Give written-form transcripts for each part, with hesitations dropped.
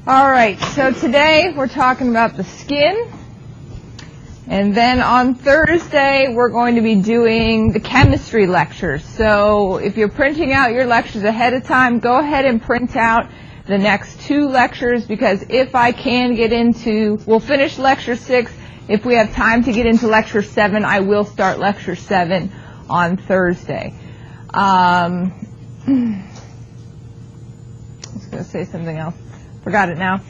All right, so today we're talking about the skin, and then on Thursday we're going to be doing the chemistry lectures. So if you're printing out your lectures ahead of time, go ahead and print out the next 2 lectures, because if I can get into, we'll finish lecture 6. If we have time to get into lecture 7, I will start lecture 7 on Thursday. I was going to say something else. Forgot it now.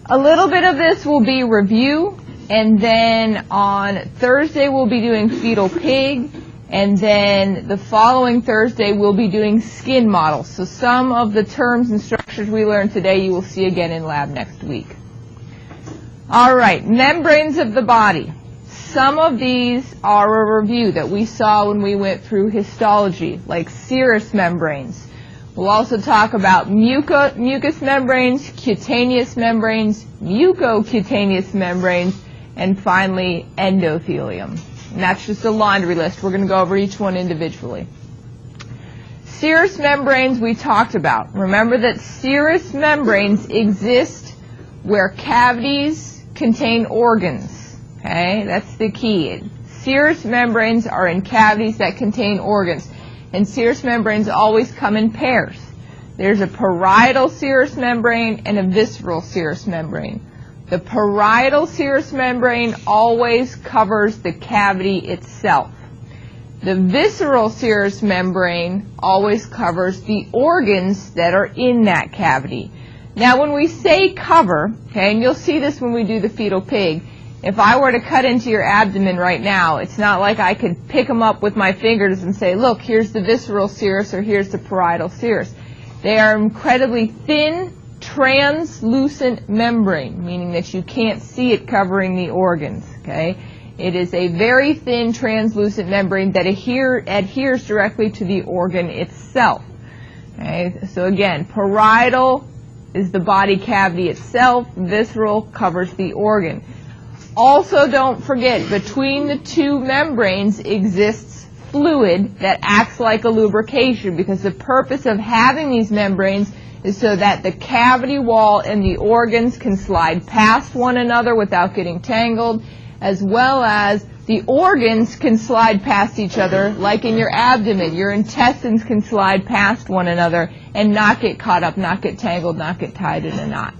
A little bit of this will be review, and then on Thursday we'll be doing fetal pig, and then the following Thursday we'll be doing skin models. So some of the terms and structures we learned today you will see again in lab next week. All right, membranes of the body. Some of these are a review that we saw when we went through histology, like serous membranes. We'll also talk about mucous membranes, cutaneous membranes, mucocutaneous membranes, and finally endothelium. And that's just a laundry list. We're going to go over each one individually. Serous membranes we talked about. Remember that serous membranes exist where cavities contain organs. Okay, that's the key. Serous membranes are in cavities that contain organs. And serous membranes always come in pairs. There's a parietal serous membrane and a visceral serous membrane. The parietal serous membrane always covers the cavity itself. The visceral serous membrane always covers the organs that are in that cavity. Now when we say cover, okay, and you'll see this when we do the fetal pig, if I were to cut into your abdomen right now, it's not like I could pick them up with my fingers and say, look, here's the visceral serous or here's the parietal serous. They are incredibly thin, translucent membrane, meaning that you can't see it covering the organs. Okay? It is a very thin, translucent membrane that adheres directly to the organ itself. Okay? So again, parietal is the body cavity itself, visceral covers the organ. Also, don't forget, between the 2 membranes exists fluid that acts like a lubrication, because the purpose of having these membranes is so that the cavity wall and the organs can slide past one another without getting tangled, as well as the organs can slide past each other, like in your abdomen. Your intestines can slide past one another and not get caught up, not get tangled, not get tied in a knot.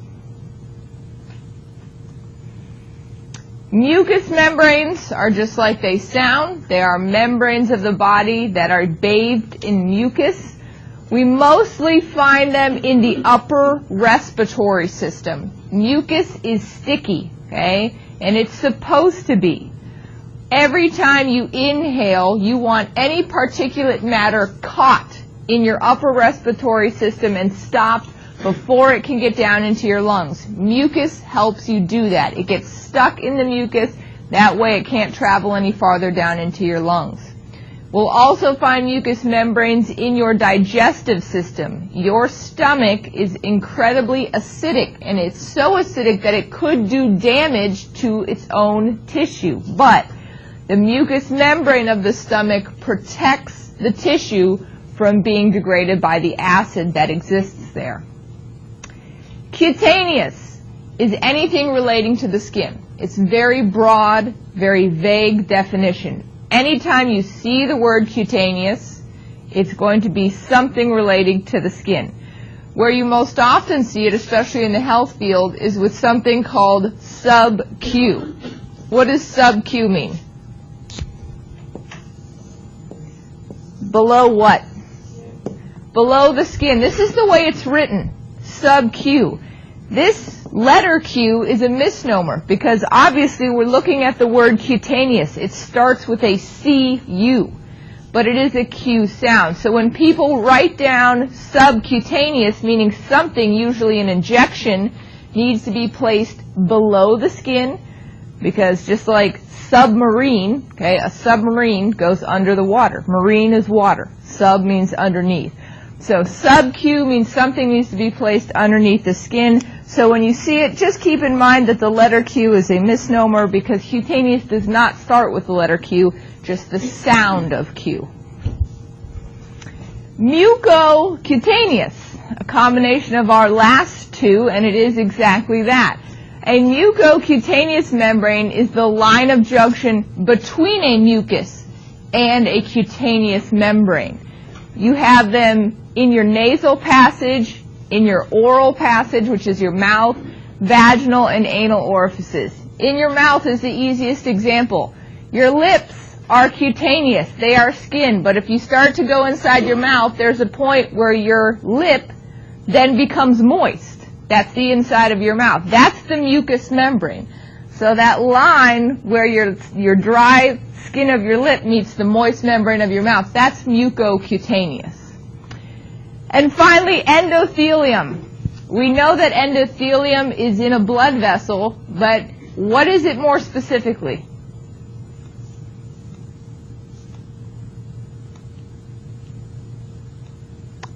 Mucous membranes are just like they sound. They are membranes of the body that are bathed in mucus. We mostly find them in the upper respiratory system. Mucus is sticky, okay? And it's supposed to be. Every time you inhale, you want any particulate matter caught in your upper respiratory system and stopped before it can get down into your lungs. Mucus helps you do that. It gets stuck in the mucus. That way it can't travel any farther down into your lungs. We'll also find mucous membranes in your digestive system. Your stomach is incredibly acidic, and it's so acidic that it could do damage to its own tissue. But the mucous membrane of the stomach protects the tissue from being degraded by the acid that exists there. Cutaneous is anything relating to the skin. It's very broad, very vague definition. Anytime you see the word cutaneous, it's going to be something relating to the skin. Where you most often see it, especially in the health field, is with something called sub-Q. What does sub-Q mean? Below what? Below the skin. This is the way it's written, sub-Q. This letter Q is a misnomer because obviously we're looking at the word cutaneous. It starts with a C-U, but it is a Q sound. So when people write down subcutaneous, meaning something, usually an injection, needs to be placed below the skin, because just like submarine, okay, a submarine goes under the water. Marine is water. Sub means underneath. So sub-Q means something needs to be placed underneath the skin. So when you see it, just keep in mind that the letter Q is a misnomer because cutaneous does not start with the letter Q, just the sound of Q. Mucocutaneous, a combination of our last two, and it is exactly that. A mucocutaneous membrane is the line of junction between a mucus and a cutaneous membrane. You have them in your nasal passage, in your oral passage, which is your mouth, vaginal and anal orifices. In your mouth is the easiest example. Your lips are cutaneous. They are skin. But if you start to go inside your mouth, there's a point where your lip then becomes moist. That's the inside of your mouth. That's the mucous membrane. So that line where your dry skin of your lip meets the moist membrane of your mouth, that's mucocutaneous. And finally, endothelium. We know that endothelium is in a blood vessel, but what is it more specifically?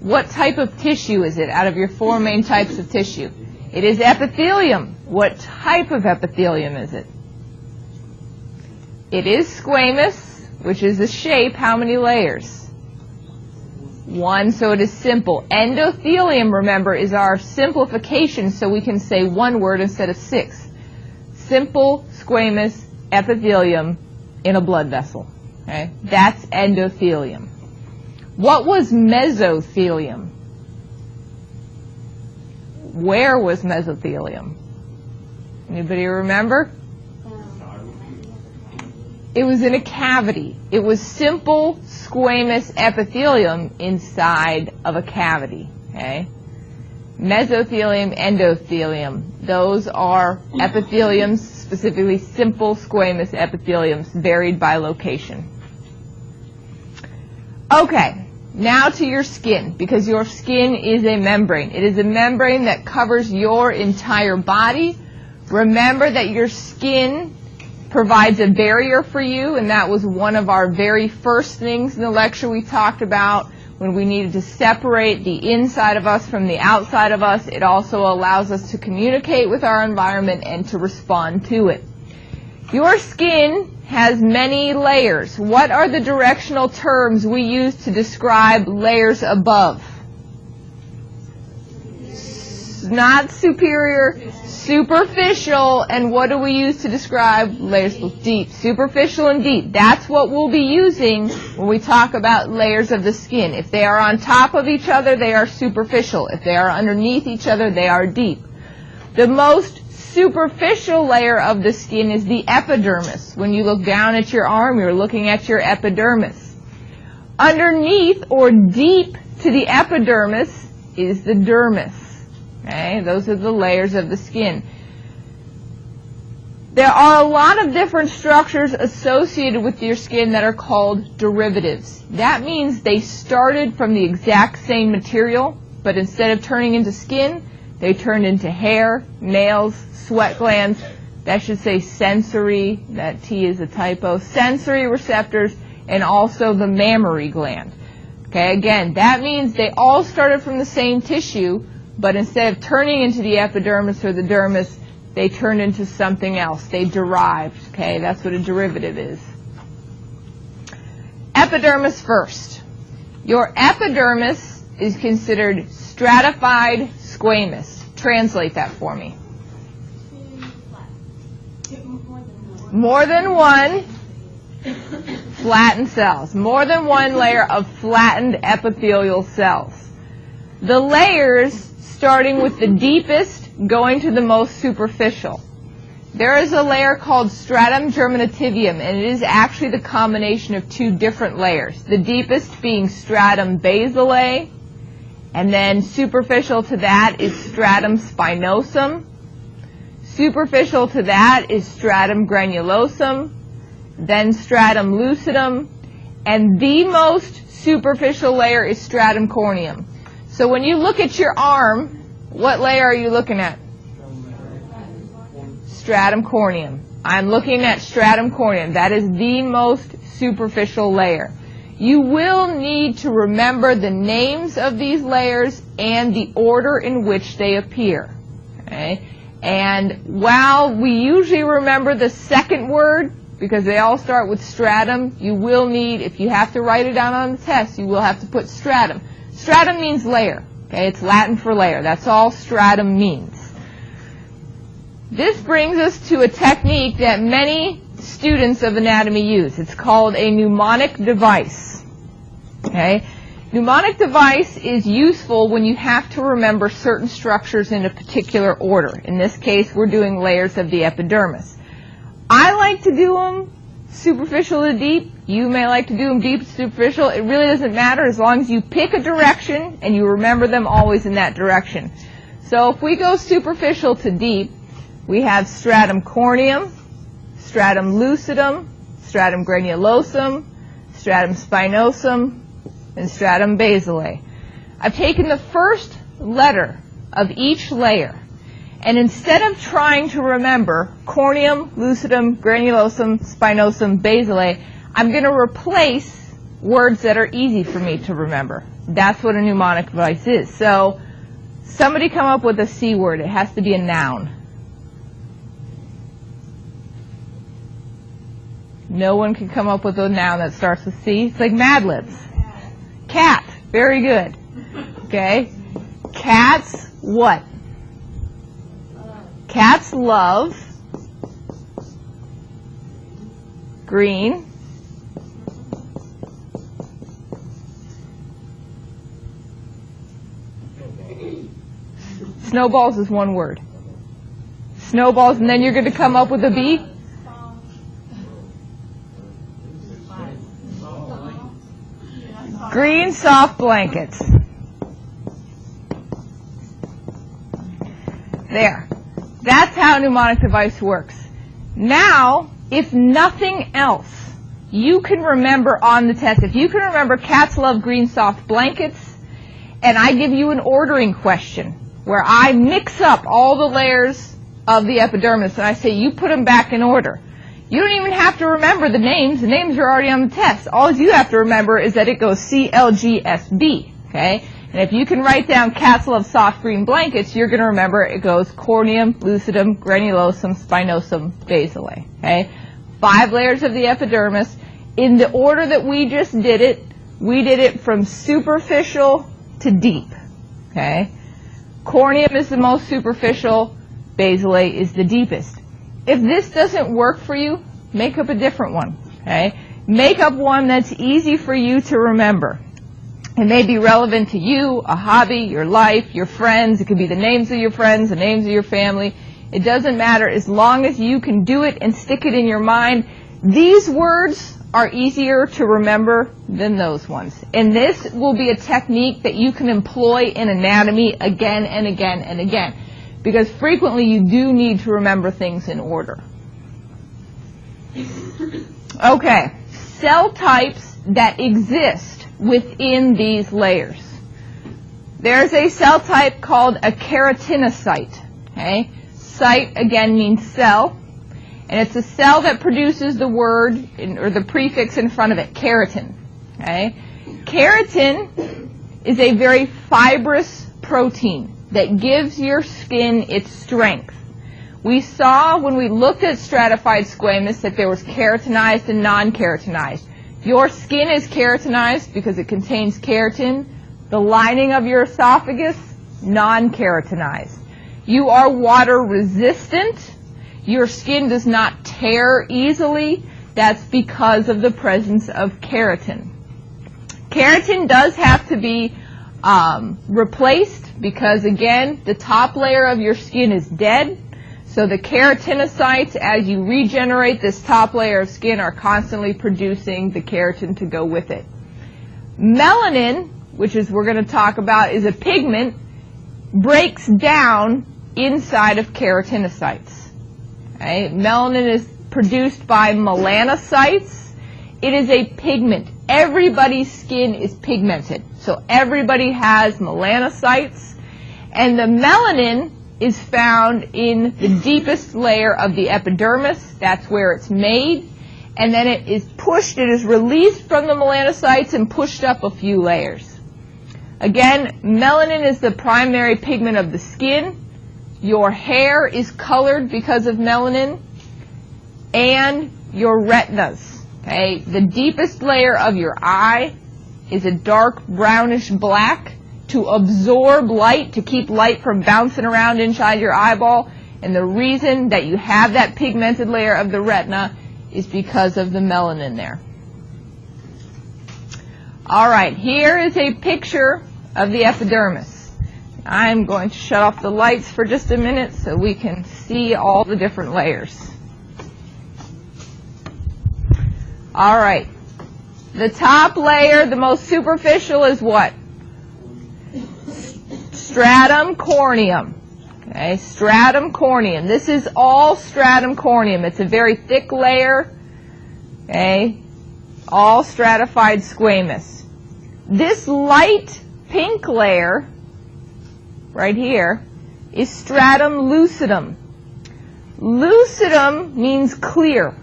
What type of tissue is it out of your four main types of tissue? It is epithelium. What type of epithelium is it? It is squamous, which is the shape. How many layers? One, so it is simple. Endothelium, remember, is our simplification, so we can say one word instead of six. Simple squamous epithelium in a blood vessel. Okay? That's endothelium. What was mesothelium? Where was mesothelium? Anybody remember? It was in a cavity. It was simple squamous epithelium inside of a cavity. Okay? Mesothelium, endothelium. Those are epitheliums, specifically simple squamous epitheliums, varied by location. Okay, now to your skin, because your skin is a membrane. It is a membrane that covers your entire body. Remember that your skin provides a barrier for you, and that was one of our very first things in the lecture we talked about when we needed to separate the inside of us from the outside of us. It also allows us to communicate with our environment and to respond to it. Your skin has many layers. What are the directional terms we use to describe layers above? Not superior, superficial, and what do we use to describe layers below? Deep. Superficial and deep. That's what we'll be using when we talk about layers of the skin. If they are on top of each other, they are superficial. If they are underneath each other, they are deep. The most superficial layer of the skin is the epidermis. When you look down at your arm, you're looking at your epidermis. Underneath or deep to the epidermis is the dermis. Okay? Those are the layers of the skin. There are a lot of different structures associated with your skin that are called derivatives. That means they started from the exact same material, but instead of turning into skin, they turned into hair, nails, sweat glands. That should say sensory, that T is a typo, sensory receptors, and also the mammary gland. Okay, again, that means they all started from the same tissue, but instead of turning into the epidermis or the dermis, they turned into something else. They derived. Okay, that's what a derivative is. Epidermis first. Your epidermis is considered stratified squamous. Translate that for me. More than one flattened cells. More than one layer of flattened epithelial cells. The layers starting with the deepest going to the most superficial. There is a layer called stratum germinativum, and it is actually the combination of two different layers. The deepest being stratum basale, and then superficial to that is stratum spinosum. Superficial to that is stratum granulosum, then stratum lucidum, and the most superficial layer is stratum corneum. So when you look at your arm, what layer are you looking at? Stratum corneum. I'm looking at stratum corneum. That is the most superficial layer. You will need to remember the names of these layers and the order in which they appear. Okay? And while we usually remember the second word, because they all start with stratum, you will need, if you have to write it down on the test, you will have to put stratum. Stratum means layer. Okay, it's Latin for layer. That's all stratum means. This brings us to a technique that many students of anatomy use. It's called a mnemonic device. Okay? Mnemonic device is useful when you have to remember certain structures in a particular order. In this case, we're doing layers of the epidermis. I like to do them superficial to deep. You may like to do them deep to superficial. It really doesn't matter as long as you pick a direction and you remember them always in that direction. So if we go superficial to deep, we have stratum corneum, stratum lucidum, stratum granulosum, stratum spinosum, and stratum basale. I've taken the first letter of each layer, and instead of trying to remember corneum, lucidum, granulosum, spinosum, basale, I'm going to replace words that are easy for me to remember. That's what a mnemonic device is. So somebody come up with a C word. It has to be a noun. No one can come up with a noun that starts with C. It's like Mad Libs. Cat. Very good. Okay. Cats what? Cats love green. Snowballs is one word. Snowballs, and then you're going to come up with a B? Green soft blankets. There. That's how a mnemonic device works. Now, if nothing else, you can remember on the test. If you can remember cats love green soft blankets, and I give you an ordering question where I mix up all the layers of the epidermis and I say you put them back in order. You don't even have to remember the names. The names are already on the test. All you have to remember is that it goes CLGSB, okay? And if you can write down cats love soft green blankets, you're going to remember it goes corneum, lucidum, granulosum, spinosum, basale, okay? 5 layers of the epidermis. In the order that we just did it, we did it from superficial to deep, okay? Corneum is the most superficial, basale is the deepest. If this doesn't work for you, make up a different one, okay? Make up one that's easy for you to remember. It may be relevant to you, a hobby, your life, your friends. It could be the names of your friends, the names of your family. It doesn't matter as long as you can do it and stick it in your mind. These words are easier to remember than those ones. And this will be a technique that you can employ in anatomy again and again and again. Because frequently you do need to remember things in order. Okay, cell types that exist within these layers. There's a cell type called a keratinocyte. Okay? Cyte, again, means cell. And it's a cell that produces the word, or the prefix in front of it, keratin. Okay? Keratin is a very fibrous protein that gives your skin its strength. We saw when we looked at stratified squamous that there was keratinized and non-keratinized. Your skin is keratinized because it contains keratin. The lining of your esophagus, non-keratinized. You are water resistant. Your skin does not tear easily. That's because of the presence of keratin. Keratin does have to be replaced because, again, the top layer of your skin is dead. So the keratinocytes, as you regenerate this top layer of skin, are constantly producing the keratin to go with it. Melanin, which is we're going to talk about, is a pigment, breaks down inside of keratinocytes. Okay? Melanin is produced by melanocytes. It is a pigment. Everybody's skin is pigmented. So everybody has melanocytes. And the melanin is found in the deepest layer of the epidermis. That's where it's made. And then it is pushed, it is released from the melanocytes and pushed up a few layers. Again, melanin is the primary pigment of the skin. Your hair is colored because of melanin. And your retinas. Okay? The deepest layer of your eye is a dark brownish black. to absorb light, to keep light from bouncing around inside your eyeball. And the reason that you have that pigmented layer of the retina is because of the melanin there. All right, here is a picture of the epidermis. I'm going to shut off the lights for just a minute so we can see all the different layers. All right, the top layer, the most superficial, is what? Stratum corneum. Okay, stratum corneum. This is all stratum corneum. It's a very thick layer. Okay, all stratified squamous. This light pink layer right here is stratum lucidum. Lucidum means clear.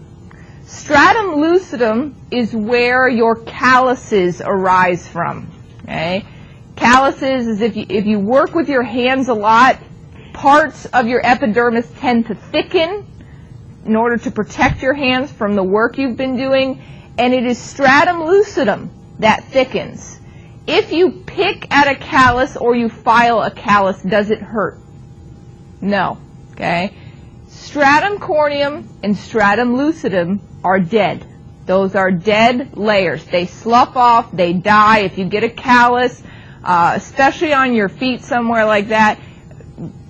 Stratum lucidum is where your calluses arise from. Okay? Calluses is if you work with your hands a lot, parts of your epidermis tend to thicken in order to protect your hands from the work you've been doing, and it is stratum lucidum that thickens. If you pick at a callus or you file a callus, does it hurt? No. Okay? Stratum corneum and stratum lucidum are dead. Those are dead layers. They slough off, they die. If you get a callus, especially on your feet somewhere like that,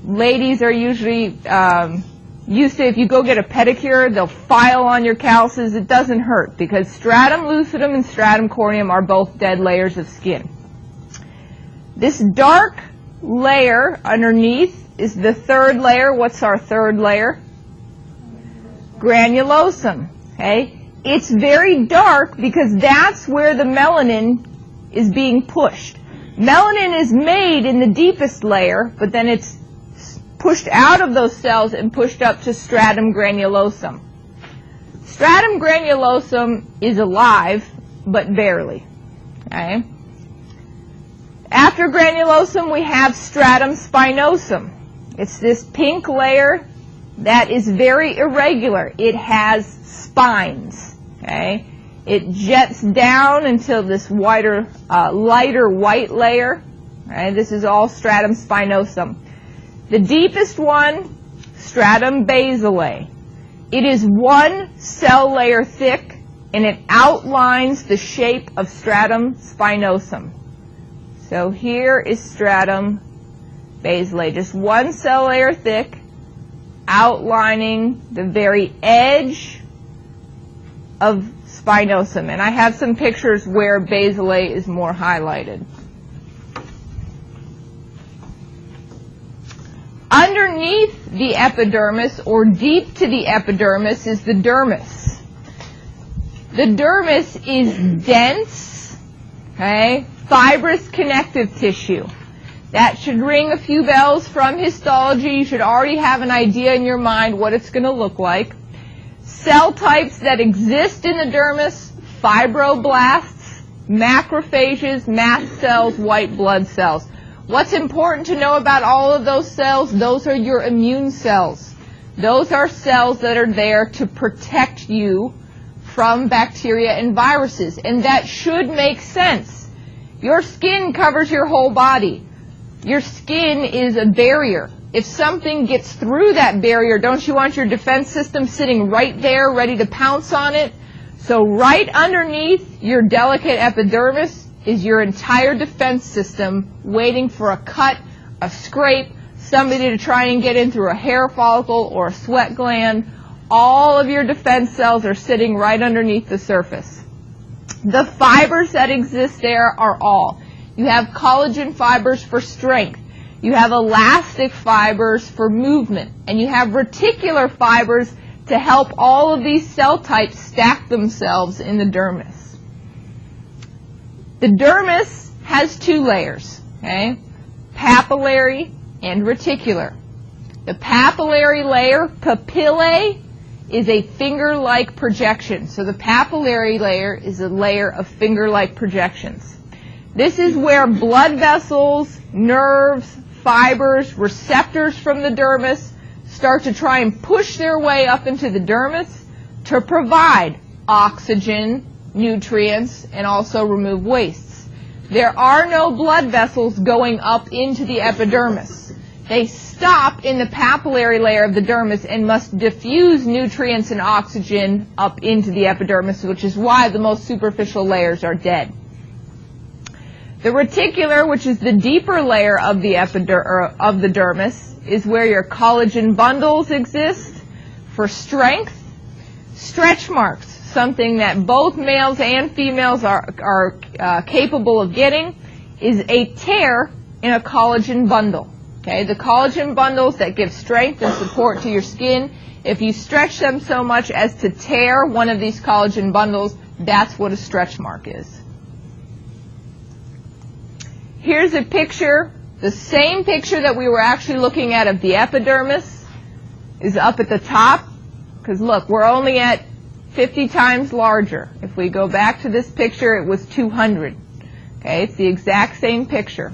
ladies are usually used to, if you go get a pedicure, they'll file on your calluses. It doesn't hurt because stratum lucidum and stratum corneum are both dead layers of skin. This dark layer underneath is the third layer. What's our third layer? Granulosum. Okay? It's very dark because that's where the melanin is being pushed. Melanin is made in the deepest layer, but then it's pushed out of those cells and pushed up to stratum granulosum. Stratum granulosum is alive, but barely. Okay? After granulosum, we have stratum spinosum. It's this pink layer that is very irregular. It has spines. Okay? It jets down until this lighter white layer. Okay? This is all stratum spinosum. The deepest one, stratum basale. It is one cell layer thick, and it outlines the shape of stratum spinosum. So here is stratum basale, just one cell layer thick, outlining the very edge of spinosum. And I have some pictures where basale is more highlighted. Underneath the epidermis, or deep to the epidermis, is the dermis. The dermis is dense, okay, fibrous connective tissue. That should ring a few bells from histology. You should already have an idea in your mind what it's going to look like. Cell types that exist in the dermis: fibroblasts, macrophages, mast cells, white blood cells. What's important to know about all of those cells? Those are your immune cells. Those are cells that are there to protect you from bacteria and viruses. And that should make sense. Your skin covers your whole body. Your skin is a barrier. If something gets through that barrier, don't you want your defense system sitting right there ready to pounce on it? So right underneath your delicate epidermis is your entire defense system waiting for a cut, a scrape, somebody to try and get in through a hair follicle or a sweat gland. All of your defense cells are sitting right underneath the surface. The fibers that exist there are all. You have collagen fibers for strength. You have elastic fibers for movement. And you have reticular fibers to help all of these cell types stack themselves in the dermis. The dermis has two layers, okay? Papillary and reticular. The papillary layer, papillae, is a finger-like projection. So the papillary layer is a layer of finger-like projections. This is where blood vessels, nerves, fibers, receptors from the dermis start to try and push their way up into the dermis to provide oxygen, nutrients, and also remove wastes. there are no blood vessels going up into the epidermis. They stop in the papillary layer of the dermis and must diffuse nutrients and oxygen up into the epidermis, which is why the most superficial layers are dead. The reticular, which is the deeper layer of the dermis, is where your collagen bundles exist for strength. Stretch marks, something that both males and females are capable of getting, is a tear in a collagen bundle. Okay, the collagen bundles that give strength and support to your skin, if you stretch them so much as to tear one of these collagen bundles, that's what a stretch mark is. Here's a picture, the same picture that we were actually looking at of the epidermis is up at the top, because look, we're only at 50 times larger. If we go back to this picture, it was 200. Okay, it's the exact same picture.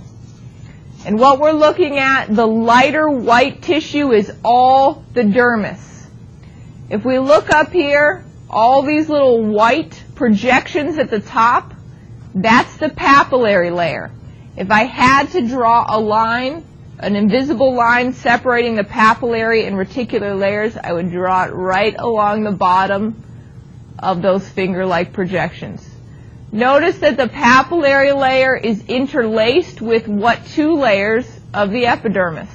And what we're looking at, the lighter white tissue is all the dermis. If we look up here, all these little white projections at the top, that's the papillary layer. If I had to draw a line, an invisible line separating the papillary and reticular layers, I would draw it right along the bottom of those finger-like projections. Notice that the papillary layer is interlaced with what two layers of the epidermis?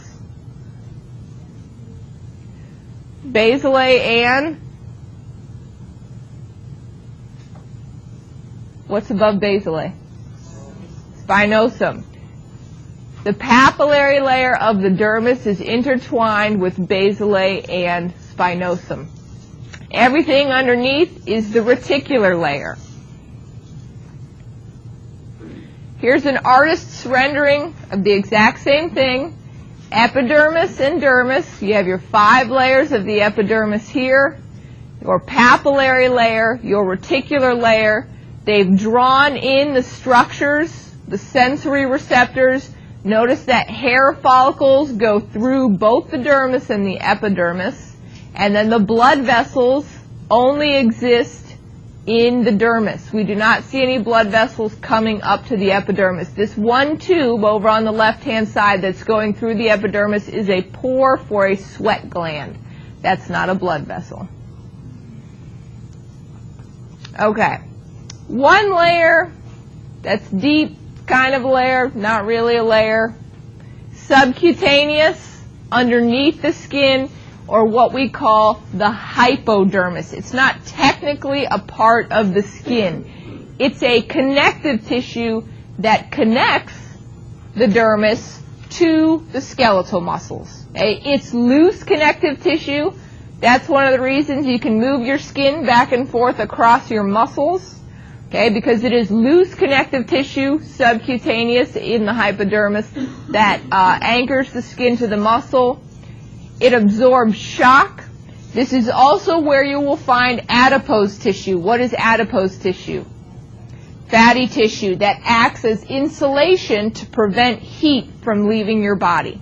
Basilae and what's above basilae? Spinosum. The papillary layer of the dermis is intertwined with basilae and spinosum. Everything underneath is the reticular layer. Here's an artist's rendering of the exact same thing. Epidermis and dermis. You have your 5 layers of the epidermis here, your papillary layer, your reticular layer. They've drawn in the structures, the sensory receptors. Notice that hair follicles go through both the dermis and the epidermis, and then the blood vessels only exist in the dermis. We do not see any blood vessels coming up to the epidermis. This one tube over on the left-hand side that's going through the epidermis is a pore for a sweat gland. That's not a blood vessel. Okay. One layer that's deep, kind of layer, not really a layer. Subcutaneous, underneath the skin, or what we call the hypodermis. It's not technically a part of the skin. It's a connective tissue that connects the dermis to the skeletal muscles. Okay? It's loose connective tissue. That's one of the reasons you can move your skin back and forth across your muscles. Okay, because it is loose connective tissue, subcutaneous in the hypodermis, that anchors the skin to the muscle. It absorbs shock. This is also where you will find adipose tissue. What is adipose tissue? Fatty tissue that acts as insulation to prevent heat from leaving your body.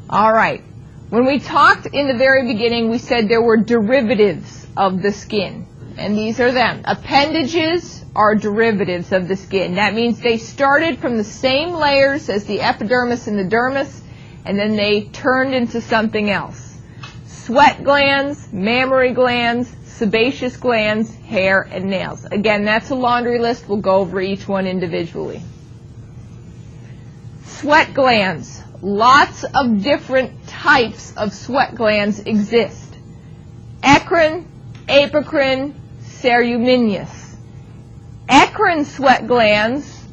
All right. When we talked in the very beginning, we said there were derivatives of the skin, and these are them. Appendages are derivatives of the skin. That means they started from the same layers as the epidermis and the dermis, and then they turned into something else. Sweat glands, mammary glands, sebaceous glands, hair, and nails. Again, that's a laundry list. We'll go over each one individually. Sweat glands. Lots of different types of sweat glands exist. Eccrine, apocrine, ceruminous. Eccrine sweat glands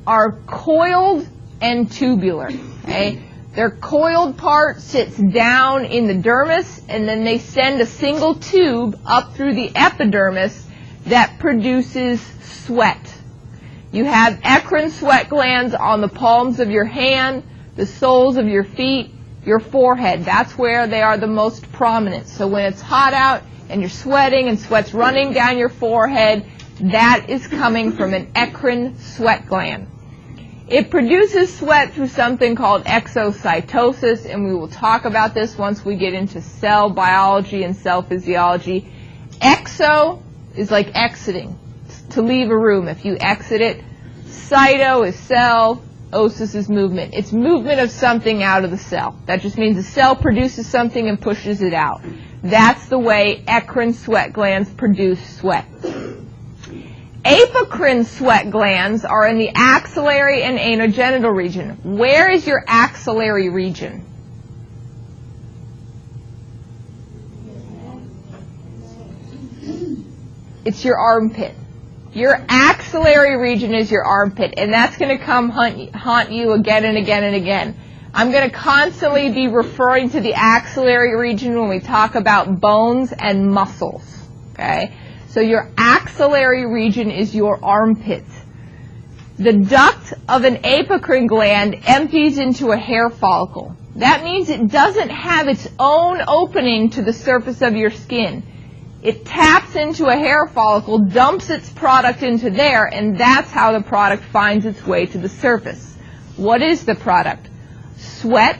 are coiled and tubular. Okay? Their coiled part sits down in the dermis, and then they send a single tube up through the epidermis that produces sweat. You have eccrine sweat glands on the palms of your hand, the soles of your feet, your forehead. That's where they are the most prominent. So when it's hot out and you're sweating and sweat's running down your forehead, that is coming from an eccrine sweat gland. It produces sweat through something called exocytosis, and we will talk about this once we get into cell biology and cell physiology. Exo is like exiting, to leave a room. If you exit it, cyto is cell, osis is movement. It's movement of something out of the cell. That just means the cell produces something and pushes it out. That's the way eccrine sweat glands produce sweat. Apocrine sweat glands are in the axillary and anogenital region. Where is your axillary region? It's your armpit. Your axillary region is your armpit, and that's going to come haunt you again and again and again. I'm going to constantly be referring to the axillary region when we talk about bones and muscles. Okay? So your axillary region is your armpit. The duct of an apocrine gland empties into a hair follicle. That means it doesn't have its own opening to the surface of your skin. It taps into a hair follicle, dumps its product into there, and that's how the product finds its way to the surface. What is the product? Sweat,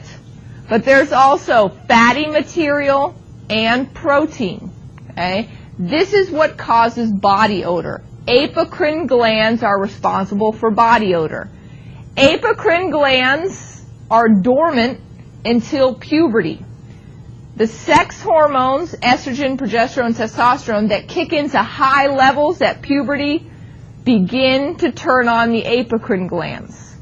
but there's also fatty material and protein. Okay? This is what causes body odor. Apocrine glands are responsible for body odor. Apocrine glands are dormant until puberty. The sex hormones, estrogen, progesterone, testosterone, that kick into high levels at puberty begin to turn on the apocrine glands.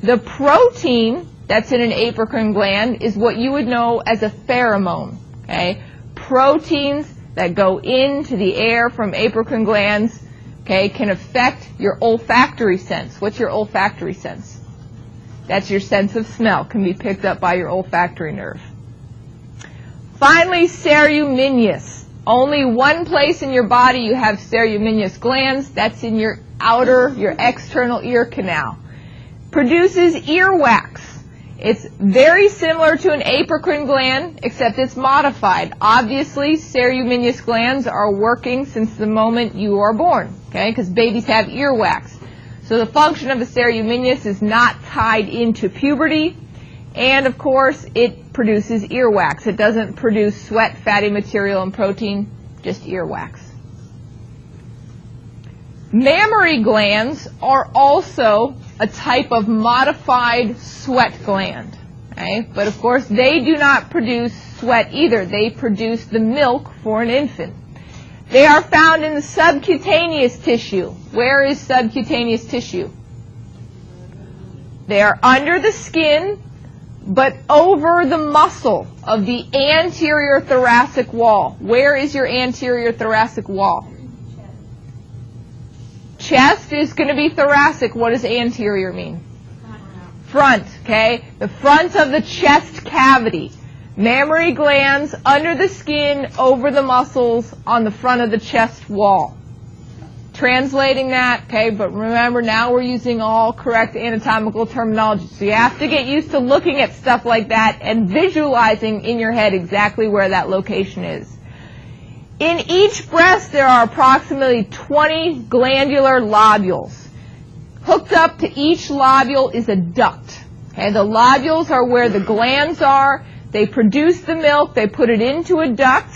The protein that's in an apocrine gland is what you would know as a pheromone. Okay? Proteins that go into the air from apocrine glands, okay, can affect your olfactory sense. What's your olfactory sense? That's your sense of smell. Can be picked up by your olfactory nerve. Finally, ceruminous. Only one place in your body you have ceruminous glands. That's in your external ear canal. Produces earwax. It's very similar to an apocrine gland, except it's modified. Obviously, ceruminous glands are working since the moment you are born, okay, because babies have earwax. So the function of a ceruminous is not tied into puberty, and of course, it produces earwax. It doesn't produce sweat, fatty material, and protein, just earwax. Mammary glands are also a type of modified sweat gland. Okay? But of course, they do not produce sweat either. They produce the milk for an infant. They are found in the subcutaneous tissue. Where is subcutaneous tissue? They are under the skin, but over the muscle of the anterior thoracic wall. Where is your anterior thoracic wall? Chest is going to be thoracic. What does anterior mean? Front, okay? The front of the chest cavity. Mammary glands under the skin, over the muscles, on the front of the chest wall. Translating that, okay, but remember now we're using all correct anatomical terminology. So you have to get used to looking at stuff like that and visualizing in your head exactly where that location is. In each breast, there are approximately 20 glandular lobules. Hooked up to each lobule is a duct. Okay, the lobules are where the glands are. They produce the milk. They put it into a duct.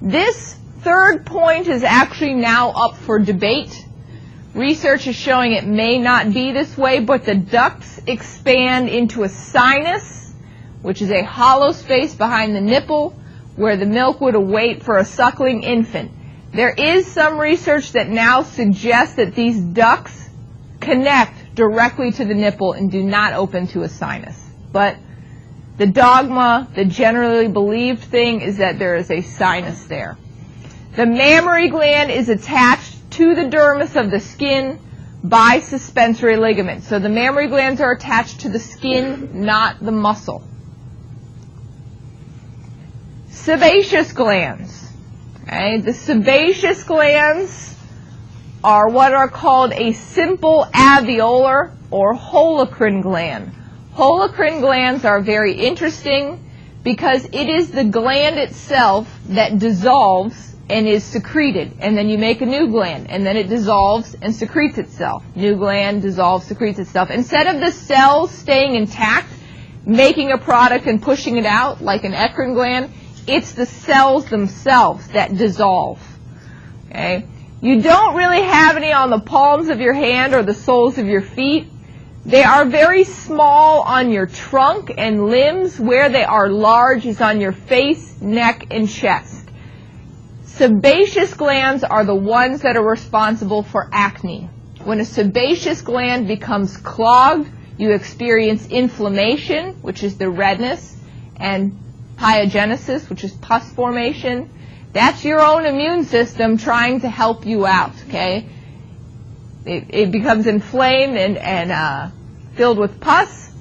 This third point is actually now up for debate. Research is showing it may not be this way, but the ducts expand into a sinus, which is a hollow space behind the nipple, where the milk would await for a suckling infant. There is some research that now suggests that these ducts connect directly to the nipple and do not open to a sinus. But the dogma, the generally believed thing, is that there is a sinus there. The mammary gland is attached to the dermis of the skin by suspensory ligament. So the mammary glands are attached to the skin, not the muscle. Sebaceous glands. Okay? The sebaceous glands are what are called a simple alveolar or holocrine gland. Holocrine glands are very interesting because it is the gland itself that dissolves and is secreted, and then you make a new gland, and then it dissolves and secretes itself. New gland dissolves, secretes itself. Instead of the cells staying intact, making a product and pushing it out like an eccrine gland, it's the cells themselves that dissolve. Okay? You don't really have any on the palms of your hand or the soles of your feet. They are very small on your trunk and limbs. Where they are large is on your face, neck, and chest. Sebaceous glands are the ones that are responsible for acne. When a sebaceous gland becomes clogged, you experience inflammation, which is the redness, and pyogenesis, which is pus formation. That's your own immune system trying to help you out, okay? It becomes inflamed and filled with pus.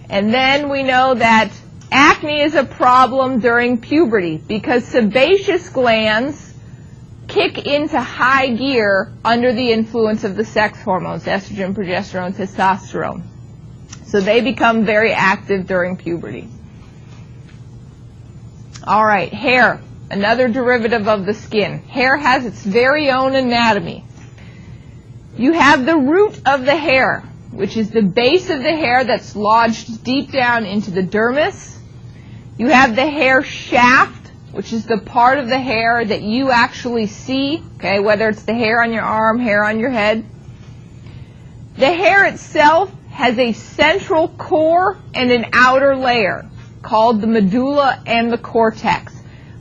And then we know that acne is a problem during puberty because sebaceous glands kick into high gear under the influence of the sex hormones, estrogen, progesterone, testosterone. So they become very active during puberty. All right, hair, another derivative of the skin. Hair has its very own anatomy. You have the root of the hair, which is the base of the hair that's lodged deep down into the dermis. You have the hair shaft, which is the part of the hair that you actually see, okay, whether it's the hair on your arm, hair on your head. The hair itself has a central core and an outer layer called the medulla and the cortex.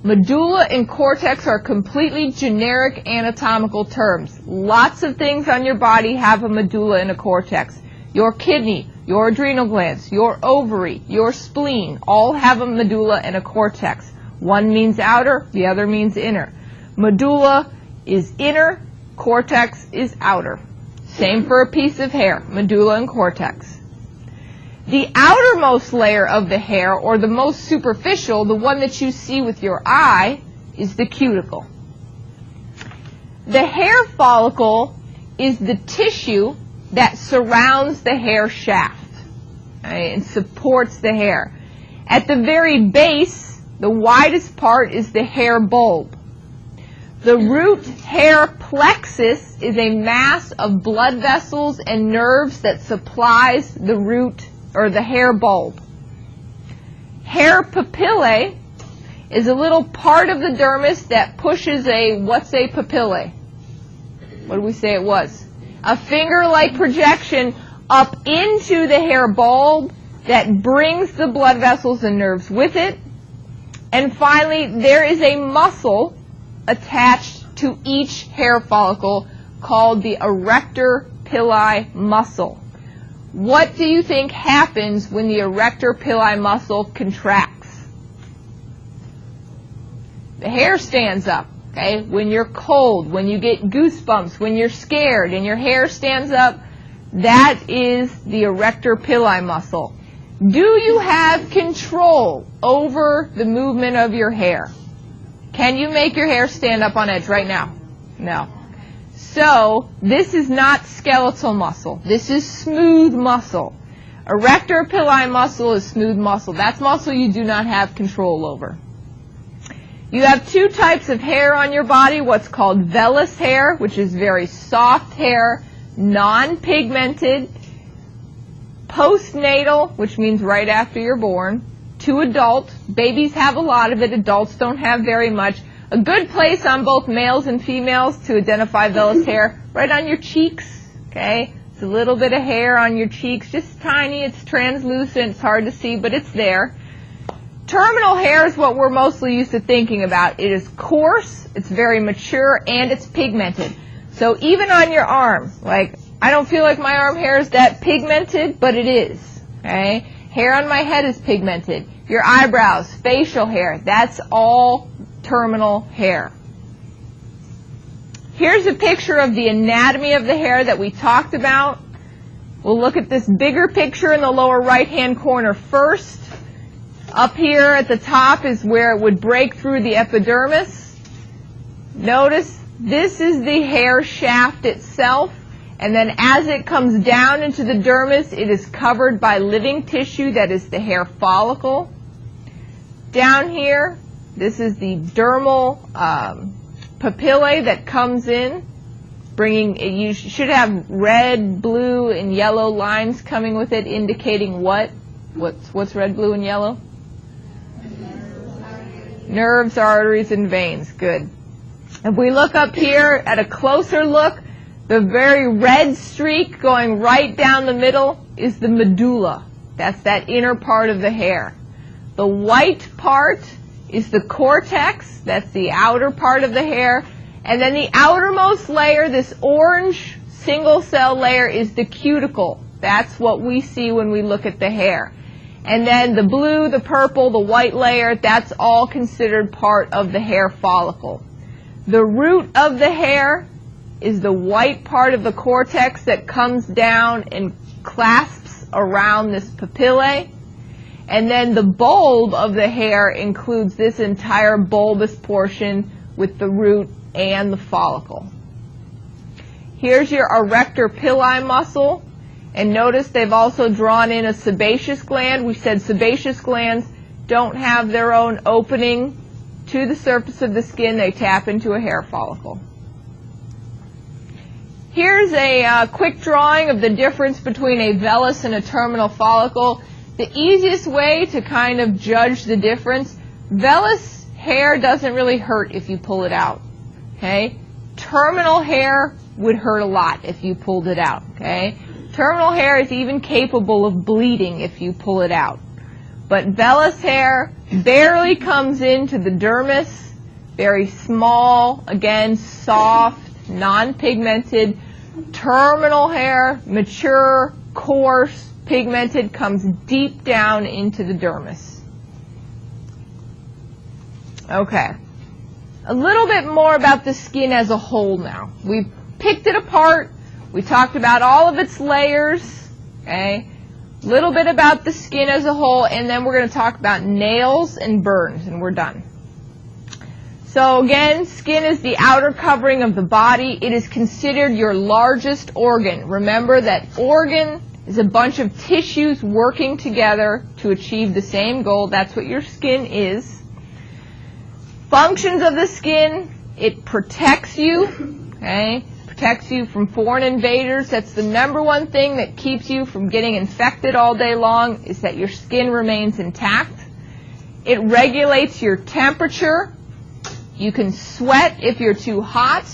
Medulla and cortex are completely generic anatomical terms. Lots of things on your body have a medulla and a cortex. Your kidney, your adrenal glands, your ovary, your spleen all have a medulla and a cortex. One means outer, the other means inner. Medulla is inner, cortex is outer. Same for a piece of hair, medulla and cortex. The outermost layer of the hair, or the most superficial, the one that you see with your eye, is the cuticle. The hair follicle is the tissue that surrounds the hair shaft, right, and supports the hair. At the very base, the widest part is the hair bulb. The root hair plexus is a mass of blood vessels and nerves that supplies the root or the hair bulb. Hair papillae is a little part of the dermis that pushes what's a papillae? What did we say it was? A finger-like projection up into the hair bulb that brings the blood vessels and nerves with it. And finally, there is a muscle attached to each hair follicle called the arrector pili muscle. What do you think happens when the arrector pili muscle contracts? The hair stands up, okay? When you're cold, when you get goosebumps, when you're scared and your hair stands up, that is the arrector pili muscle. Do you have control over the movement of your hair? Can you make your hair stand up on edge right now? No. So, this is not skeletal muscle. This is smooth muscle. Arrector pili muscle is smooth muscle. That's muscle you do not have control over. You have two types of hair on your body, what's called vellus hair, which is very soft hair, non-pigmented, postnatal, which means right after you're born, to adult. Babies have a lot of it. Adults don't have very much. A good place on both males and females to identify vellus hair, right on your cheeks, okay? It's a little bit of hair on your cheeks, just tiny. It's translucent. It's hard to see, but it's there. Terminal hair is what we're mostly used to thinking about. It is coarse, it's very mature, and it's pigmented. So even on your arm, like, I don't feel like my arm hair is that pigmented, but it is, okay? Hair on my head is pigmented. Your eyebrows, facial hair, that's all terminal hair. Here's a picture of the anatomy of the hair that we talked about. We'll look at this bigger picture in the lower right-hand corner first. Up here at the top is where it would break through the epidermis. Notice this is the hair shaft itself, and then as it comes down into the dermis, it is covered by living tissue that is the hair follicle. Down here, this is the dermal papillae that comes in, you should have red, blue, and yellow lines coming with it, indicating what? What's red, blue, and yellow? Nerves, arteries, and veins. Good. If we look up here at a closer look, the very red streak going right down the middle is the medulla. That's that inner part of the hair. The white part is the cortex. That's the outer part of the hair. And then the outermost layer, this orange single cell layer, is the cuticle. That's what we see when we look at the hair. And then the blue, the purple, the white layer, that's all considered part of the hair follicle. The root of the hair is the white part of the cortex that comes down and clasps around this papillae. And then the bulb of the hair includes this entire bulbous portion with the root and the follicle. Here's your arrector pili muscle. And notice they've also drawn in a sebaceous gland. We said sebaceous glands don't have their own opening to the surface of the skin. They tap into a hair follicle. Here's a quick drawing of the difference between a vellus and a terminal follicle. The easiest way to kind of judge the difference, vellus hair doesn't really hurt if you pull it out. Okay? Terminal hair would hurt a lot if you pulled it out. Okay? Terminal hair is even capable of bleeding if you pull it out. But vellus hair barely comes into the dermis, very small, again, soft, non-pigmented. Terminal hair, mature, coarse, pigmented, comes deep down into the dermis. Okay. A little bit more about the skin as a whole now. We've picked it apart. We talked about all of its layers, okay? A little bit about the skin as a whole, and then we're going to talk about nails and burns, and we're done. So again, skin is the outer covering of the body. It is considered your largest organ. Remember that organ is a bunch of tissues working together to achieve the same goal. That's what your skin is. Functions of the skin, it protects you, okay? Protects you from foreign invaders. That's the number one thing that keeps you from getting infected all day long, is that your skin remains intact. It regulates your temperature. You can sweat if you're too hot,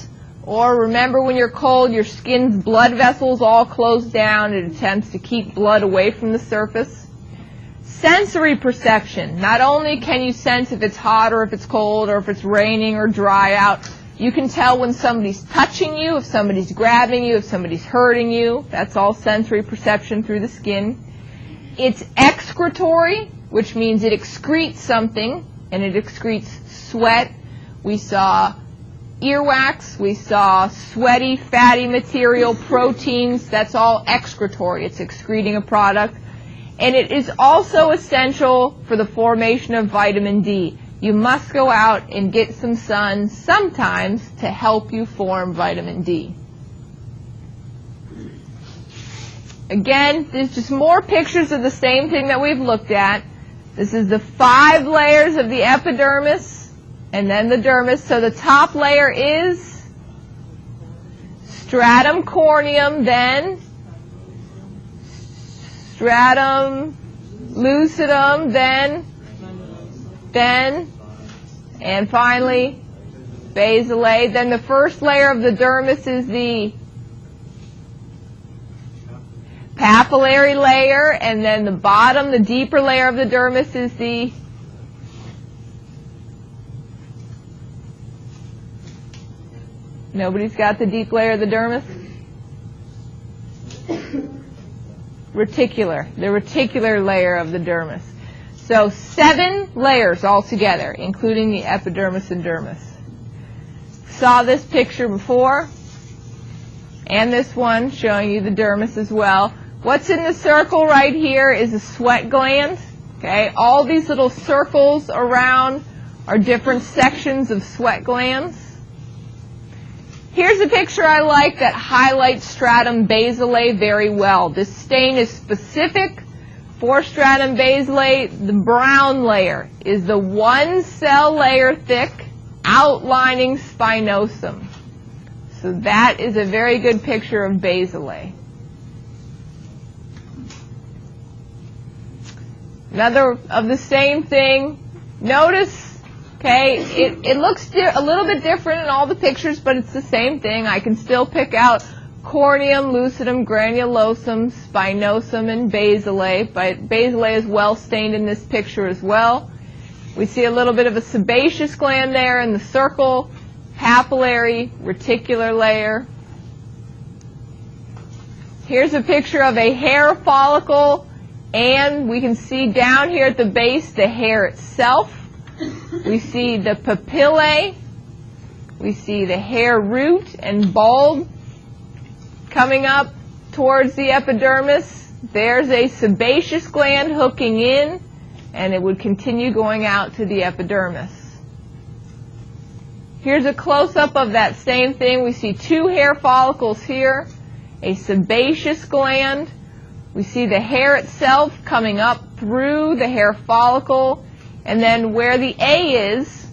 or remember when you're cold, your skin's blood vessels all close down. It attempts to keep blood away from the surface. Sensory perception. Not only can you sense if it's hot or if it's cold or if it's raining or dry out, you can tell when somebody's touching you, if somebody's grabbing you, if somebody's hurting you. That's all sensory perception through the skin. It's excretory, which means it excretes something, and it excretes sweat. We saw earwax, we saw sweaty, fatty material, proteins. That's all excretory. It's excreting a product. And it is also essential for the formation of vitamin D. You must go out and get some sun sometimes to help you form vitamin D. Again, there's just more pictures of the same thing that we've looked at. This is the 5 layers of the epidermis and then the dermis. So the top layer is stratum corneum, then stratum lucidum, then, and finally, basilae. Then the first layer of the dermis is the papillary layer, and then the bottom, the deeper layer of the dermis is the nobody's got the deep layer of the dermis? Reticular, the reticular layer of the dermis. So 7 layers altogether, including the epidermis and dermis. Saw this picture before, and this one showing you the dermis as well. What's in the circle right here is a sweat gland. Okay, all these little circles around are different sections of sweat glands. Here's a picture I like that highlights stratum basilae very well. This stain is specific for stratum basilae. The brown layer is the 1 cell layer thick outlining spinosum. So that is a very good picture of basilae. Another of the same thing. Notice Okay, it looks a little bit different in all the pictures, but it's the same thing. I can still pick out corneum, lucidum, granulosum, spinosum, and basilae. But basilae is well stained in this picture as well. We see a little bit of a sebaceous gland there in the circle, papillary, reticular layer. Here's a picture of a hair follicle, and we can see down here at the base the hair itself. We see the papillae. We see the hair root and bulb coming up towards the epidermis. There's a sebaceous gland hooking in, and it would continue going out to the epidermis. Here's a close-up of that same thing. We see two hair follicles here, a sebaceous gland. We see the hair itself coming up through the hair follicle, and then where the A is,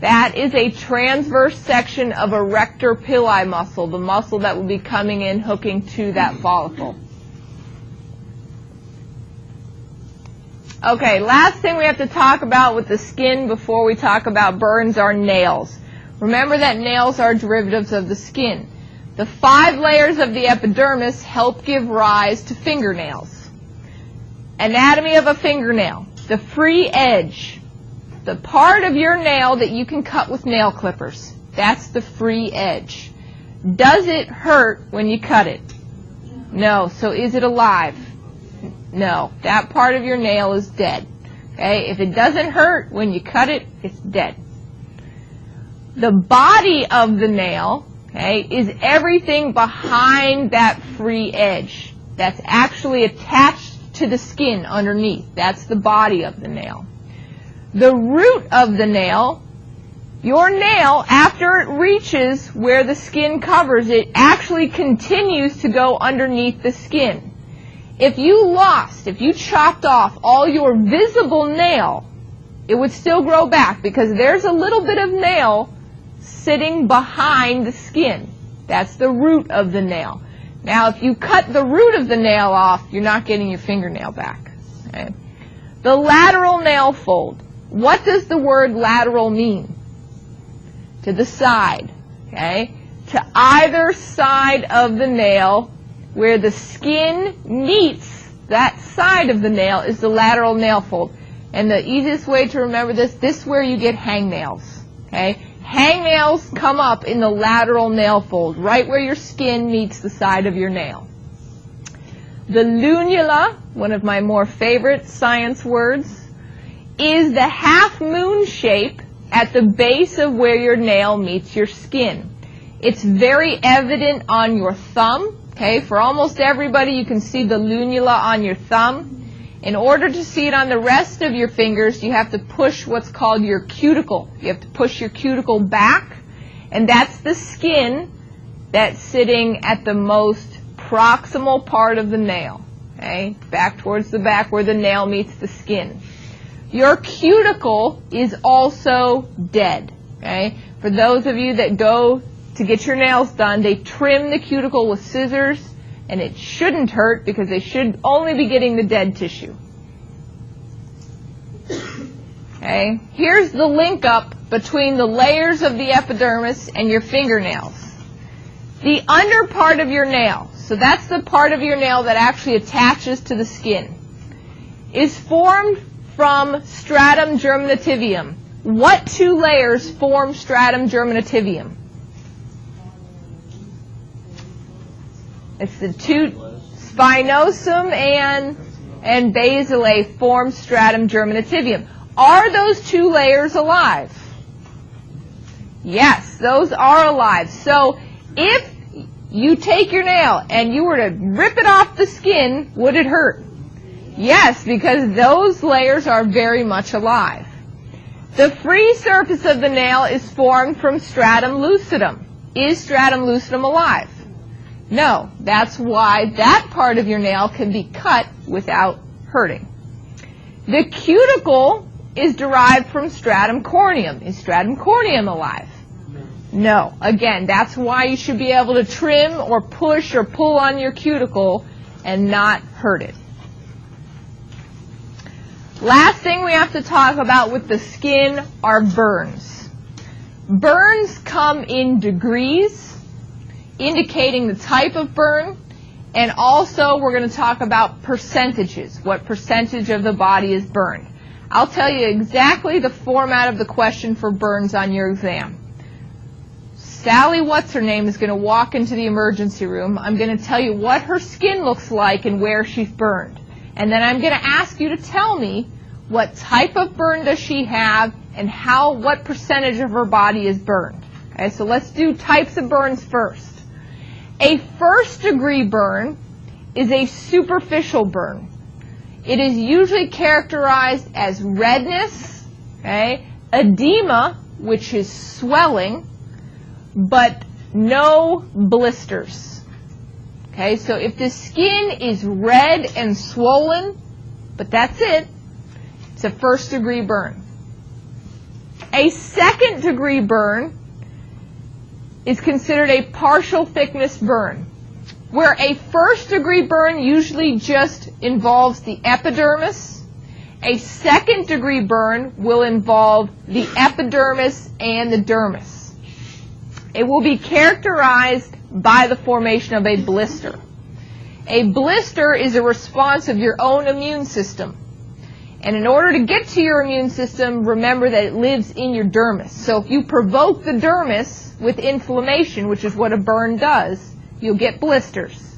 that is a transverse section of a rector pili muscle, the muscle that will be coming in, hooking to that follicle. Okay, last thing we have to talk about with the skin before we talk about burns are nails. Remember that nails are derivatives of the skin. The 5 layers of the epidermis help give rise to fingernails. Anatomy of a fingernail. The free edge. The part of your nail that you can cut with nail clippers. That's the free edge. Does it hurt when you cut it? No. So is it alive? No. That part of your nail is dead. Okay? If it doesn't hurt when you cut it, it's dead. The body of the nail, okay, is everything behind that free edge that's actually attached to the skin underneath. That's the body of the nail. The root of the nail, your nail, after it reaches where the skin covers it, actually continues to go underneath the skin. If you chopped off all your visible nail, it would still grow back because there's a little bit of nail sitting behind the skin. That's the root of the nail. Now, if you cut the root of the nail off, you're not getting your fingernail back. Okay? The lateral nail fold. What does the word lateral mean? To the side. Okay? To either side of the nail, where the skin meets that side of the nail, is the lateral nail fold. And the easiest way to remember this is where you get hangnails. Okay? Hangnails come up in the lateral nail fold, right where your skin meets the side of your nail. The lunula, one of my more favorite science words, is the half moon shape at the base of where your nail meets your skin. It's very evident on your thumb. Okay, for almost everybody, you can see the lunula on your thumb. In order to see it on the rest of your fingers, you have to push what's called your cuticle. You have to push your cuticle back, and that's the skin that's sitting at the most proximal part of the nail. Okay, back towards the back where the nail meets the skin. Your cuticle is also dead. Okay, for those of you that go to get your nails done, they trim the cuticle with scissors, and it shouldn't hurt because they should only be getting the dead tissue. Okay, here's the link up between the layers of the epidermis and your fingernails. The under part of your nail, so that's the part of your nail that actually attaches to the skin, is formed from stratum germinativium. What 2 layers form stratum germinativium? It's the 2, spinosum and basilae form stratum germinativium. Are those 2 layers alive? Yes, those are alive. So if you take your nail and you were to rip it off the skin, would it hurt? Yes, because those layers are very much alive. The free surface of the nail is formed from stratum lucidum. Is stratum lucidum alive? No, that's why that part of your nail can be cut without hurting. The cuticle is derived from stratum corneum. Is stratum corneum alive? No. Again, that's why you should be able to trim or push or pull on your cuticle and not hurt it. Last thing we have to talk about with the skin are burns. Burns come in degrees, indicating the type of burn, and also we're going to talk about percentages, what percentage of the body is burned. I'll tell you exactly the format of the question for burns on your exam. Sally What's-Her-Name is going to walk into the emergency room. I'm going to tell you what her skin looks like and where she's burned. And then I'm going to ask you to tell me what type of burn does she have and what percentage of her body is burned. Okay, so let's do types of burns first. A first-degree burn is a superficial burn. It is usually characterized as redness, okay, edema, which is swelling, but no blisters. Okay, so if the skin is red and swollen, but that's it, it's a first-degree burn. A second-degree burn is considered a partial thickness burn, where a first-degree burn usually just involves the epidermis. A second-degree burn will involve the epidermis and the dermis. It will be characterized by the formation of a blister. A blister is a response of your own immune system. And in order to get to your immune system, remember that it lives in your dermis. So if you provoke the dermis with inflammation, which is what a burn does, you'll get blisters.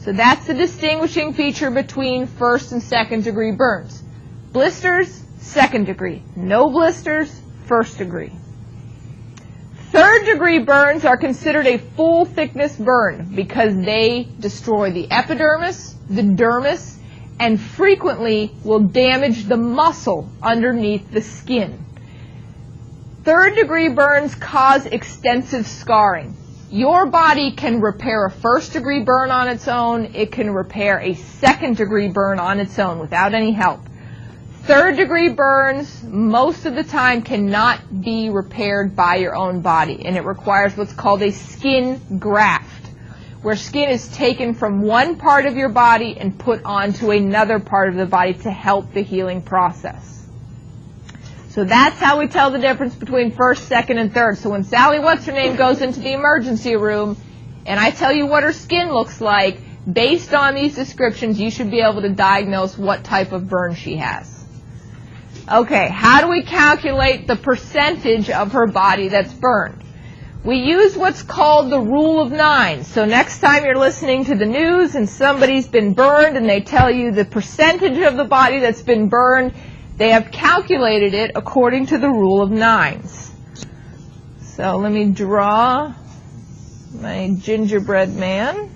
So that's the distinguishing feature between first and second degree burns. Blisters, second degree. No blisters, first degree. Third degree burns are considered a full thickness burn because they destroy the epidermis, the dermis, and frequently will damage the muscle underneath the skin. Third degree burns cause extensive scarring. Your body can repair a first degree burn on its own. It can repair a second degree burn on its own without any help. Third degree burns most of the time cannot be repaired by your own body, and it requires what's called a skin graft, where skin is taken from one part of your body and put onto another part of the body to help the healing process. So that's how we tell the difference between first, second, and third. So when Sally What's-Her-Name goes into the emergency room and I tell you what her skin looks like, based on these descriptions, you should be able to diagnose what type of burn she has. Okay, how do we calculate the percentage of her body that's burned? We use what's called the rule of 9. So next time you're listening to the news and somebody's been burned and they tell you the percentage of the body that's been burned, they have calculated it according to the rule of 9s. So let me draw my gingerbread man.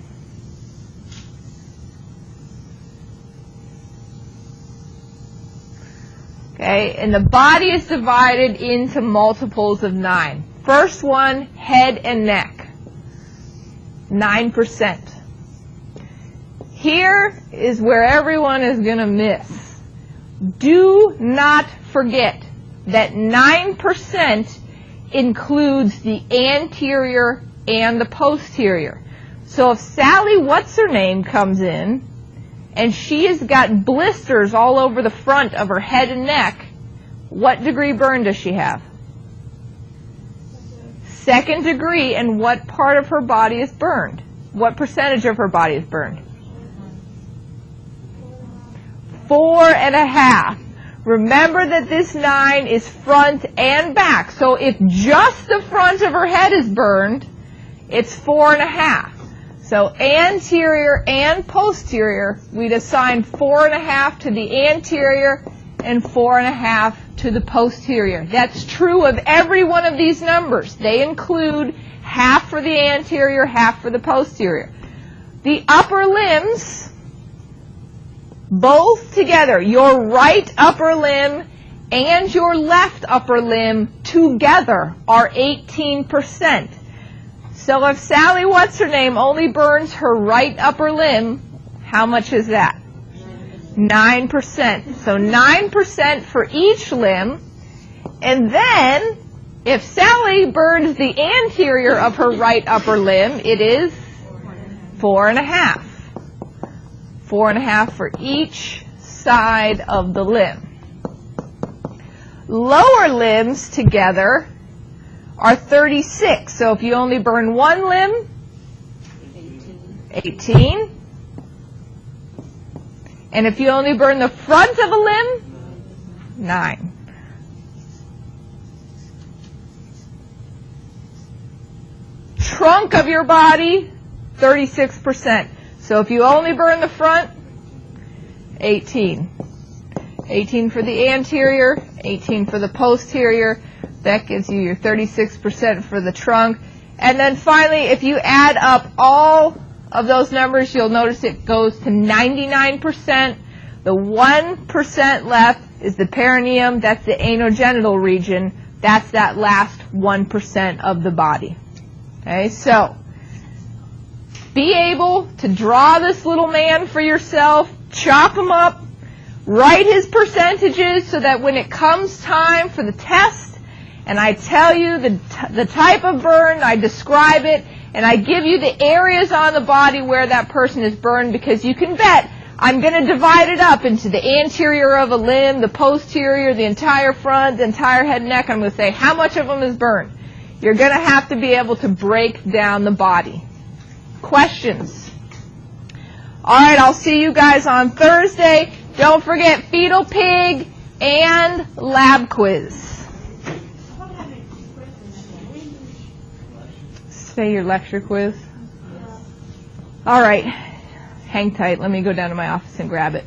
Okay, and the body is divided into multiples of 9. First one, head and neck, 9%. Here is where everyone is going to miss. Do not forget that 9% includes the anterior and the posterior. So if Sally What's-Her-Name comes in and she has got blisters all over the front of her head and neck, what degree burn does she have? Second degree, and what part of her body is burned? What percentage of her body is burned? 4.5. Remember that this 9 is front and back. So if just the front of her head is burned, it's 4.5. So anterior and posterior, we'd assign 4.5 to the anterior and 4.5 to the posterior. That's true of every one of these numbers. They include half for the anterior, half for the posterior. The upper limbs, both together, your right upper limb and your left upper limb together are 18%. So if Sally What's-Her-Name only burns her right upper limb, how much is that? 9%. So 9% for each limb. And then, if Sally burns the anterior of her right upper limb, it is 4.5. 4.5 for each side of the limb. lower limbs together are 36. So if you only burn one limb, 18. And if you only burn the front of a limb, 9. Trunk of your body, 36%. So if you only burn the front, 18. 18 for the anterior, 18 for the posterior. That gives you your 36% for the trunk. And then finally, if you add up all of those numbers, you'll notice it goes to 99%. The 1% left is the perineum. That's the anogenital region. That's that last 1% of the body. Okay, so be able to draw this little man for yourself, chop him up, write his percentages so that when it comes time for the test and I tell you the type of burn, I describe it, and I give you the areas on the body where that person is burned, because you can bet I'm going to divide it up into the anterior of a limb, the posterior, the entire front, the entire head and neck. I'm going to say how much of them is burned. You're going to have to be able to break down the body. Questions? All right, I'll see you guys on Thursday. Don't forget fetal pig and lab quiz. Say your lecture quiz. All right. Hang tight. Let me go down to my office and grab it.